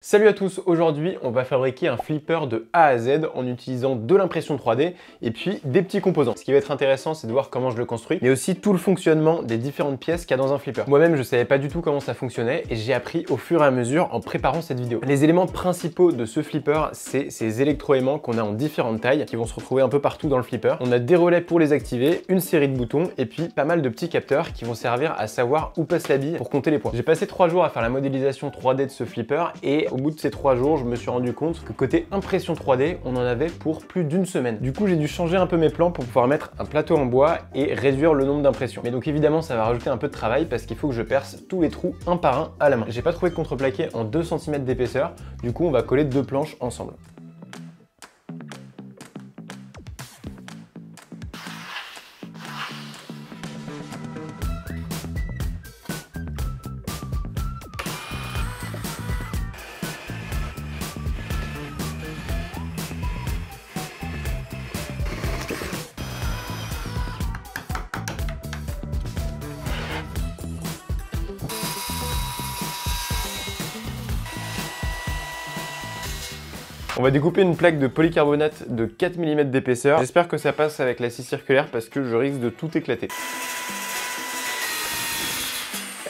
Salut à tous, aujourd'hui on va fabriquer un flipper de A à Z en utilisant de l'impression 3D et puis des petits composants. Ce qui va être intéressant, c'est de voir comment je le construis, mais aussi tout le fonctionnement des différentes pièces qu'il y a dans un flipper. Moi-même je savais pas du tout comment ça fonctionnait et j'ai appris au fur et à mesure en préparant cette vidéo. Les éléments principaux de ce flipper, c'est ces électroaimants qu'on a en différentes tailles qui vont se retrouver un peu partout dans le flipper. On a des relais pour les activer, une série de boutons et puis pas mal de petits capteurs qui vont servir à savoir où passe la bille pour compter les points. J'ai passé 3 jours à faire la modélisation 3D de ce flipper et au bout de ces 3 jours, je me suis rendu compte que côté impression 3D, on en avait pour plus d'une semaine. Du coup, j'ai dû changer un peu mes plans pour pouvoir mettre un plateau en bois et réduire le nombre d'impressions. Mais donc évidemment, ça va rajouter un peu de travail parce qu'il faut que je perce tous les trous un par un à la main. J'ai pas trouvé de contreplaqué en 2 cm d'épaisseur, du coup on va coller 2 planches ensemble. On va découper une plaque de polycarbonate de 4 mm d'épaisseur. J'espère que ça passe avec la scie circulaire parce que je risque de tout éclater.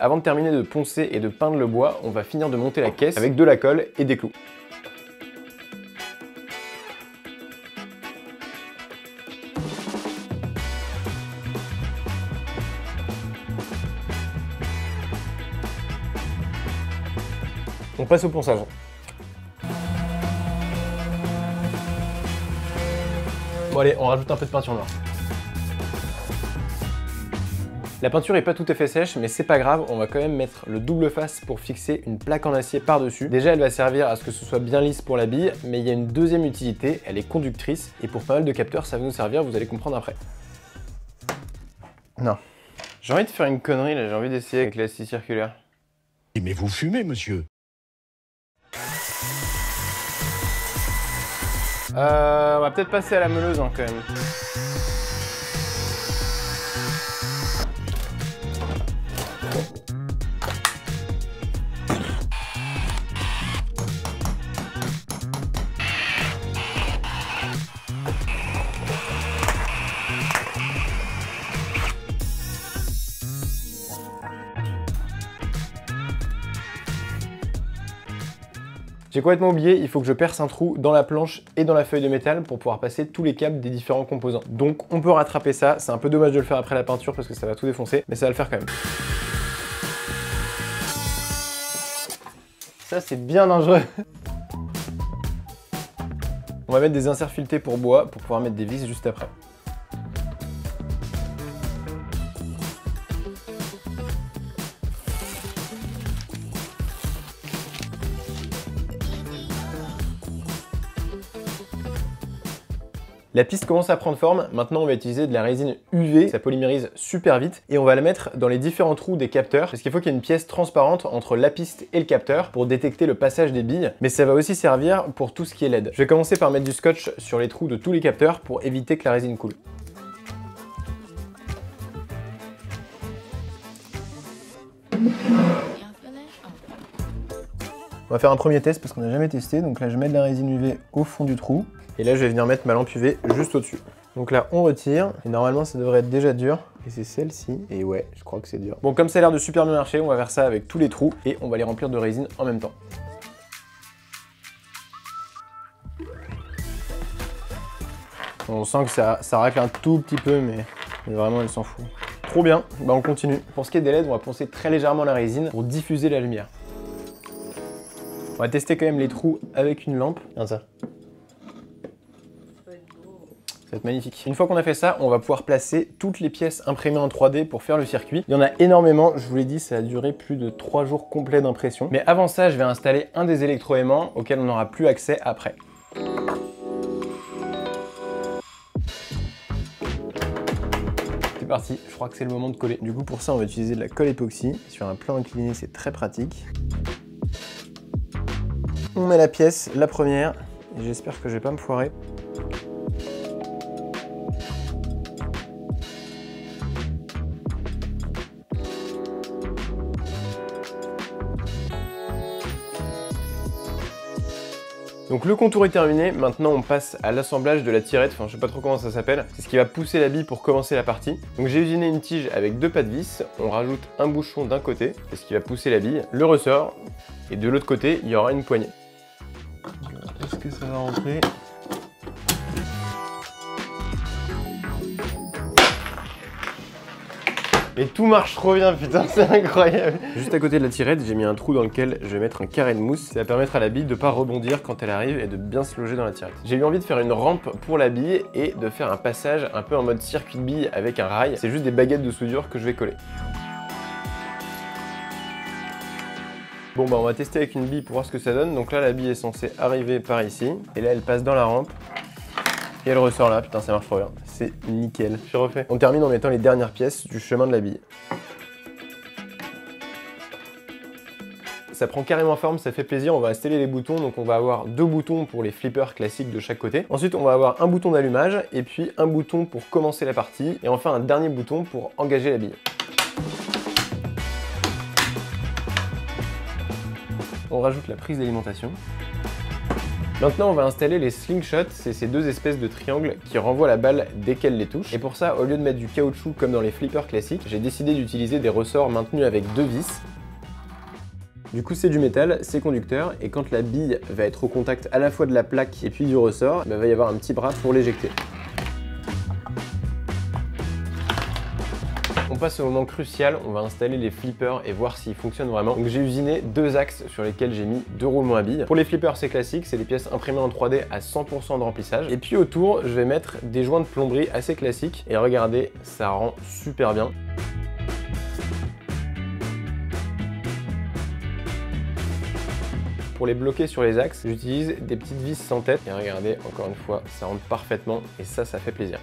Avant de terminer de poncer et de peindre le bois, on va finir de monter la caisse avec de la colle et des clous. On passe au ponçage. Bon allez, on rajoute un peu de peinture noire. La peinture est pas tout à fait sèche, mais c'est pas grave, on va quand même mettre le double face pour fixer une plaque en acier par-dessus. Déjà, elle va servir à ce que ce soit bien lisse pour la bille, mais il y a une deuxième utilité, elle est conductrice, et pour pas mal de capteurs, ça va nous servir, vous allez comprendre après. Non. J'ai envie de faire une connerie là, j'ai envie d'essayer avec la scie circulaire. Mais vous fumez, monsieur. On va peut-être passer à la meuleuse hein, quand même. J'ai complètement oublié, il faut que je perce un trou dans la planche et dans la feuille de métal pour pouvoir passer tous les câbles des différents composants. Donc on peut rattraper ça, c'est un peu dommage de le faire après la peinture parce que ça va tout défoncer, mais ça va le faire quand même. Ça c'est bien dangereux. On va mettre des inserts filetés pour bois pour pouvoir mettre des vis juste après. La piste commence à prendre forme, maintenant on va utiliser de la résine UV, ça polymérise super vite et on va la mettre dans les différents trous des capteurs parce qu'il faut qu'il y ait une pièce transparente entre la piste et le capteur pour détecter le passage des billes, mais ça va aussi servir pour tout ce qui est LED. Je vais commencer par mettre du scotch sur les trous de tous les capteurs pour éviter que la résine coule. On va faire un premier test parce qu'on n'a jamais testé, donc là je mets de la résine UV au fond du trou. Et là, je vais venir mettre ma lampe UV juste au-dessus. Donc là, on retire. Et normalement, ça devrait être déjà dur. Et c'est celle-ci. Et ouais, je crois que c'est dur. Bon, comme ça a l'air de super bien marcher, on va faire ça avec tous les trous. Et on va les remplir de résine en même temps. On sent que ça racle un tout petit peu, mais vraiment, elle s'en fout. Trop bien. Bah, on continue. Pour ce qui est des LED, on va poncer très légèrement la résine pour diffuser la lumière. On va tester quand même les trous avec une lampe. Regarde ça. Ça va être magnifique. Une fois qu'on a fait ça, on va pouvoir placer toutes les pièces imprimées en 3D pour faire le circuit. Il y en a énormément, je vous l'ai dit, ça a duré plus de 3 jours complets d'impression. Mais avant ça, je vais installer un des électroaimants auxquels on n'aura plus accès après. C'est parti, je crois que c'est le moment de coller. Du coup, pour ça, on va utiliser de la colle époxy. Sur un plan incliné, c'est très pratique. On met la pièce, la première, et j'espère que je vais pas me foirer. Donc le contour est terminé, maintenant on passe à l'assemblage de la tirette, enfin je sais pas trop comment ça s'appelle. C'est ce qui va pousser la bille pour commencer la partie. Donc j'ai usiné une tige avec 2 pas de vis, on rajoute un bouchon d'un côté, c'est ce qui va pousser la bille, le ressort, et de l'autre côté il y aura une poignée. Est-ce que ça va rentrer ? Et tout marche trop bien, putain, c'est incroyable. Juste à côté de la tirette, j'ai mis un trou dans lequel je vais mettre un carré de mousse. Ça va permettre à la bille de pas rebondir quand elle arrive et de bien se loger dans la tirette. J'ai eu envie de faire une rampe pour la bille et de faire un passage un peu en mode circuit de bille avec un rail. C'est juste des baguettes de soudure que je vais coller. Bon bah on va tester avec une bille pour voir ce que ça donne. Donc là la bille est censée arriver par ici. Et là elle passe dans la rampe. Et elle ressort là, putain ça marche trop bien. C'est nickel. Je refais. On termine en mettant les dernières pièces du chemin de la bille. Ça prend carrément forme, ça fait plaisir, on va installer les boutons, donc on va avoir 2 boutons pour les flippers classiques de chaque côté. Ensuite on va avoir un bouton d'allumage, et puis un bouton pour commencer la partie, et enfin un dernier bouton pour engager la bille. On rajoute la prise d'alimentation. Maintenant on va installer les slingshots, c'est ces 2 espèces de triangles qui renvoient la balle dès qu'elle les touche. Et pour ça, au lieu de mettre du caoutchouc comme dans les flippers classiques, j'ai décidé d'utiliser des ressorts maintenus avec 2 vis. Du coup c'est du métal, c'est conducteur, et quand la bille va être au contact à la fois de la plaque et puis du ressort, il va y avoir un petit bras pour l'éjecter. On passe au moment crucial, on va installer les flippers et voir s'ils fonctionnent vraiment. Donc j'ai usiné 2 axes sur lesquels j'ai mis 2 roulements à billes. Pour les flippers c'est classique, c'est des pièces imprimées en 3D à 100% de remplissage. Et puis autour, je vais mettre des joints de plomberie assez classiques. Et regardez, ça rend super bien. Pour les bloquer sur les axes, j'utilise des petites vis sans tête. Et regardez, encore une fois, ça rentre parfaitement et ça fait plaisir.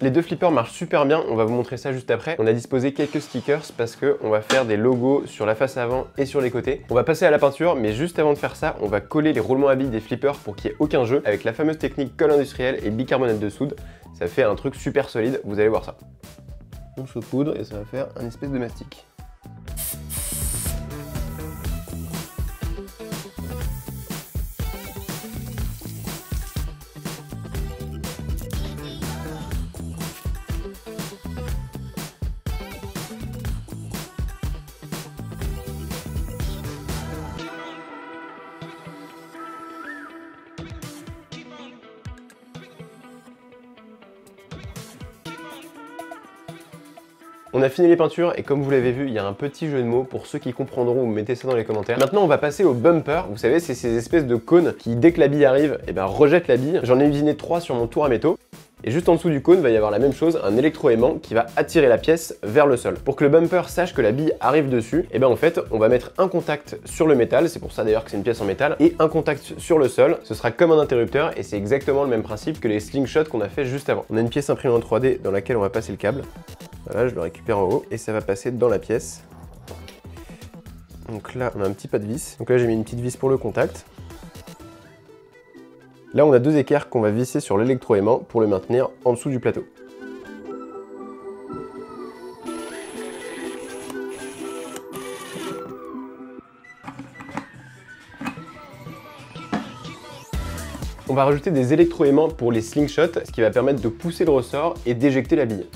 Les 2 flippers marchent super bien, on va vous montrer ça juste après. On a disposé quelques stickers parce qu'on va faire des logos sur la face avant et sur les côtés. On va passer à la peinture, mais juste avant de faire ça, on va coller les roulements à billes des flippers pour qu'il n'y ait aucun jeu avec la fameuse technique colle industrielle et bicarbonate de soude. Ça fait un truc super solide, vous allez voir ça. On saupoudre et ça va faire un espèce de mastic. On a fini les peintures et comme vous l'avez vu, il y a un petit jeu de mots. Pour ceux qui comprendront, vous mettez ça dans les commentaires. Maintenant, on va passer au bumper. Vous savez, c'est ces espèces de cônes qui, dès que la bille arrive, rejettent la bille. J'en ai usiné 3 sur mon tour à métaux. Et juste en dessous du cône, va y avoir la même chose, un électroaimant qui va attirer la pièce vers le sol. Pour que le bumper sache que la bille arrive dessus, en fait, on va mettre un contact sur le métal, c'est pour ça d'ailleurs que c'est une pièce en métal, et un contact sur le sol. Ce sera comme un interrupteur et c'est exactement le même principe que les slingshots qu'on a fait juste avant. On a une pièce imprimée en 3D dans laquelle on va passer le câble. Voilà, je le récupère en haut et ça va passer dans la pièce. Donc là, on a un petit pas de vis. Donc là, j'ai mis une petite vis pour le contact. Là, on a 2 équerres qu'on va visser sur l'électroaimant pour le maintenir en dessous du plateau. On va rajouter des électroaimants pour les slingshots, ce qui va permettre de pousser le ressort et d'éjecter la bille.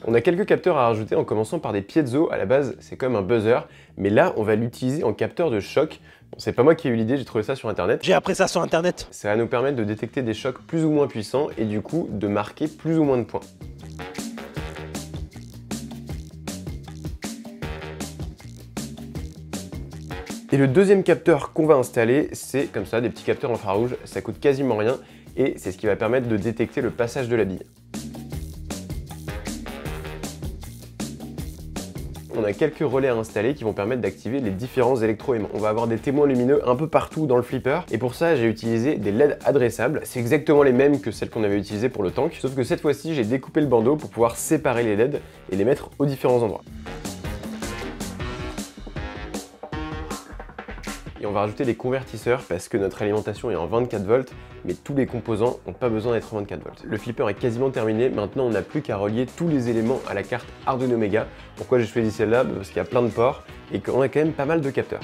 On a quelques capteurs à rajouter en commençant par des piezo. À la base, c'est comme un buzzer, mais là, on va l'utiliser en capteur de choc. Bon, c'est pas moi qui ai eu l'idée, j'ai trouvé ça sur internet. J'ai appris ça sur internet. Ça va nous permettre de détecter des chocs plus ou moins puissants et du coup, de marquer plus ou moins de points. Et le deuxième capteur qu'on va installer, c'est comme ça, des petits capteurs infrarouges, ça coûte quasiment rien et c'est ce qui va permettre de détecter le passage de la bille. On a quelques relais à installer qui vont permettre d'activer les différents électroaimants. On va avoir des témoins lumineux un peu partout dans le flipper et pour ça j'ai utilisé des LED adressables. C'est exactement les mêmes que celles qu'on avait utilisées pour le tank, sauf que cette fois-ci j'ai découpé le bandeau pour pouvoir séparer les LED et les mettre aux différents endroits. Et on va rajouter des convertisseurs parce que notre alimentation est en 24 volts, mais tous les composants n'ont pas besoin d'être en 24 volts. Le flipper est quasiment terminé, maintenant on n'a plus qu'à relier tous les éléments à la carte Arduino Mega. Pourquoi j'ai choisi celle-là? Parce qu'il y a plein de ports et qu'on a quand même pas mal de capteurs.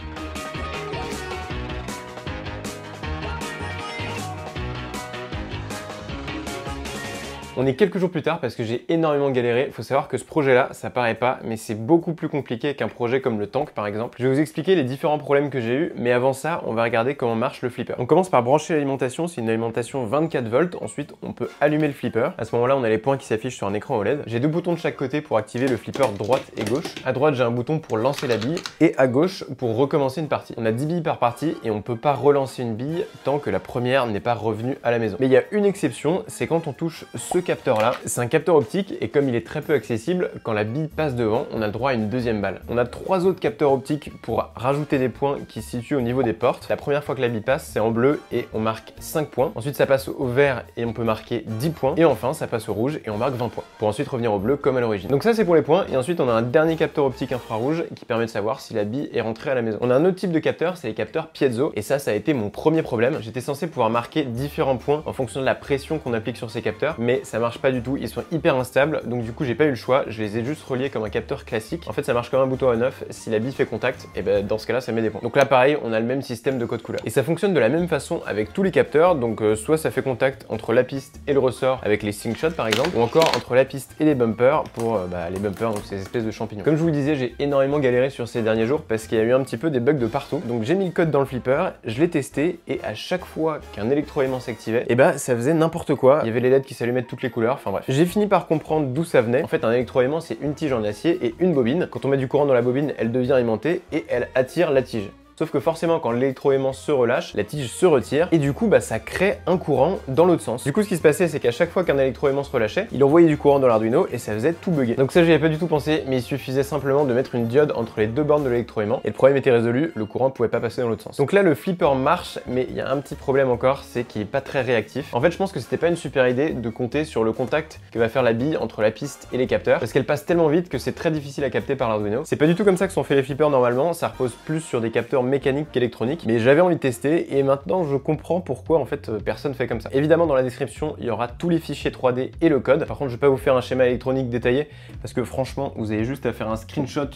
On est quelques jours plus tard parce que j'ai énormément galéré. Il faut savoir que ce projet-là, ça paraît pas, mais c'est beaucoup plus compliqué qu'un projet comme le tank par exemple. Je vais vous expliquer les différents problèmes que j'ai eu, mais avant ça, on va regarder comment marche le flipper. On commence par brancher l'alimentation, c'est une alimentation 24 volts. Ensuite, on peut allumer le flipper. À ce moment-là, on a les points qui s'affichent sur un écran OLED. J'ai deux boutons de chaque côté pour activer le flipper droite et gauche. À droite, j'ai un bouton pour lancer la bille et à gauche pour recommencer une partie. On a 10 billes par partie et on peut pas relancer une bille tant que la première n'est pas revenue à la maison. Mais il y a une exception, c'est quand on touche ce capteur là. C'est un capteur optique et comme il est très peu accessible, quand la bille passe devant, on a le droit à une deuxième balle. On a 3 autres capteurs optiques pour rajouter des points qui se situent au niveau des portes. La première fois que la bille passe, c'est en bleu et on marque 5 points. Ensuite, ça passe au vert et on peut marquer 10 points. Et enfin, ça passe au rouge et on marque 20 points. Pour ensuite revenir au bleu comme à l'origine. Donc ça, c'est pour les points. Et ensuite, on a un dernier capteur optique infrarouge qui permet de savoir si la bille est rentrée à la maison. On a un autre type de capteur, c'est les capteurs piezo. Et ça a été mon premier problème. J'étais censé pouvoir marquer différents points en fonction de la pression qu'on applique sur ces capteurs, mais ça marche pas du tout. Ils sont hyper instables, donc du coup j'ai pas eu le choix, je les ai juste reliés comme un capteur classique. En fait ça marche comme un bouton on/off, si la bille fait contact, et ben dans ce cas là ça met des points. Donc là pareil, on a le même système de code couleur. Et ça fonctionne de la même façon avec tous les capteurs, donc soit ça fait contact entre la piste et le ressort avec les sync shots par exemple, ou encore entre la piste et les bumpers pour les bumpers, donc ces espèces de champignons. Comme je vous le disais, j'ai énormément galéré sur ces derniers jours parce qu'il y a eu un petit peu des bugs de partout. Donc j'ai mis le code dans le flipper, je l'ai testé et à chaque fois qu'un électroaimant s'activait, et ben ça faisait n'importe quoi. Il y avait les LED qui s'allumaient de toutes les couleurs, enfin bref. J'ai fini par comprendre d'où ça venait. En fait, un électroaimant, c'est une tige en acier et une bobine. Quand on met du courant dans la bobine, elle devient aimantée et elle attire la tige. Sauf que forcément, quand l'électroaimant se relâche, la tige se retire et du coup, ça crée un courant dans l'autre sens. Du coup, ce qui se passait, c'est qu'à chaque fois qu'un électroaimant se relâchait, il envoyait du courant dans l'Arduino et ça faisait tout bugger. Donc ça, j'y avais pas du tout pensé, mais il suffisait simplement de mettre une diode entre les deux bornes de l'électroaimant et le problème était résolu, le courant pouvait pas passer dans l'autre sens. Donc là, le flipper marche, mais il y a un petit problème encore, c'est qu'il est pas très réactif. En fait, je pense que c'était pas une super idée de compter sur le contact que va faire la bille entre la piste et les capteurs, parce qu'elle passe tellement vite que c'est très difficile à capter par l'Arduino. C'est pas du tout comme ça que sont faits les flippers normalement, ça repose plus sur des capteurs mécaniques qu'électroniques. Mais j'avais envie de tester et maintenant je comprends pourquoi en fait personne fait comme ça. Évidemment dans la description il y aura tous les fichiers 3D et le code. Par contre je vais pas vous faire un schéma électronique détaillé parce que franchement vous avez juste à faire un screenshot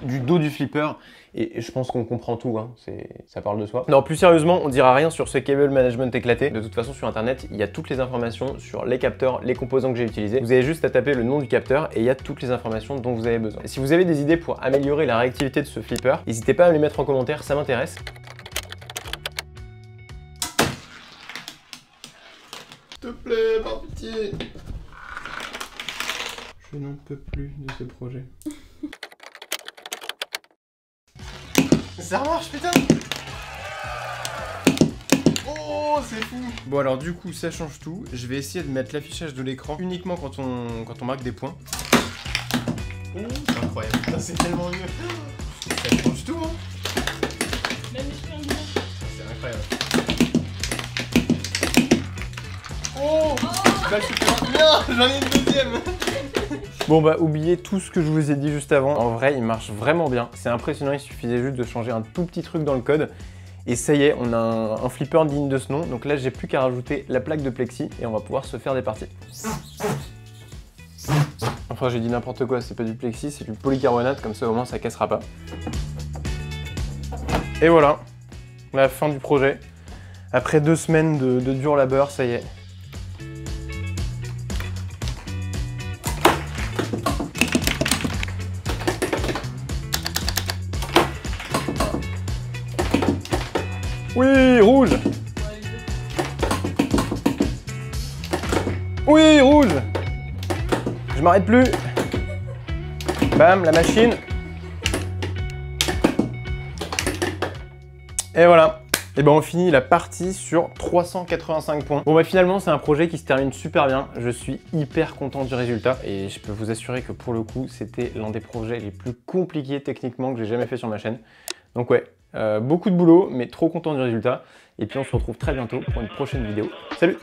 du dos du flipper et je pense qu'on comprend tout, hein. Ça parle de soi. Non, plus sérieusement, on dira rien sur ce cable management éclaté. De toute façon, sur internet, il y a toutes les informations sur les capteurs, les composants que j'ai utilisés. Vous avez juste à taper le nom du capteur et il y a toutes les informations dont vous avez besoin. Et si vous avez des idées pour améliorer la réactivité de ce flipper, n'hésitez pas à me les mettre en commentaire, ça m'intéresse. S'il te plaît, par pitié. Je n'en peux plus de ce projet. Ça marche, putain. Oh, c'est fou. Bon alors du coup ça change tout. Je vais essayer de mettre l'affichage de l'écran uniquement quand on marque des points. Oh, c'est incroyable. Ça, c'est tellement mieux. Ça change tout, hein. C'est incroyable. Oh, balle supplémentaire. Non, j'en ai une deuxième. Bon oubliez tout ce que je vous ai dit juste avant. En vrai, il marche vraiment bien. C'est impressionnant, il suffisait juste de changer un tout petit truc dans le code. Et ça y est, on a un flipper digne de ce nom. Donc là, j'ai plus qu'à rajouter la plaque de plexi et on va pouvoir se faire des parties. Enfin, j'ai dit n'importe quoi, c'est pas du plexi, c'est du polycarbonate, comme ça au moins ça cassera pas. Et voilà, la fin du projet. Après 2 semaines de dur labeur, ça y est. Oui, rouge. Oui, rouge. Je m'arrête plus. Bam, la machine. Et voilà. Et ben on finit la partie sur 385 points. Bon bah finalement c'est un projet qui se termine super bien. Je suis hyper content du résultat et je peux vous assurer que pour le coup c'était l'un des projets les plus compliqués techniquement que j'ai jamais fait sur ma chaîne. Donc ouais, beaucoup de boulot mais trop content du résultat. Et puis on se retrouve très bientôt pour une prochaine vidéo. Salut!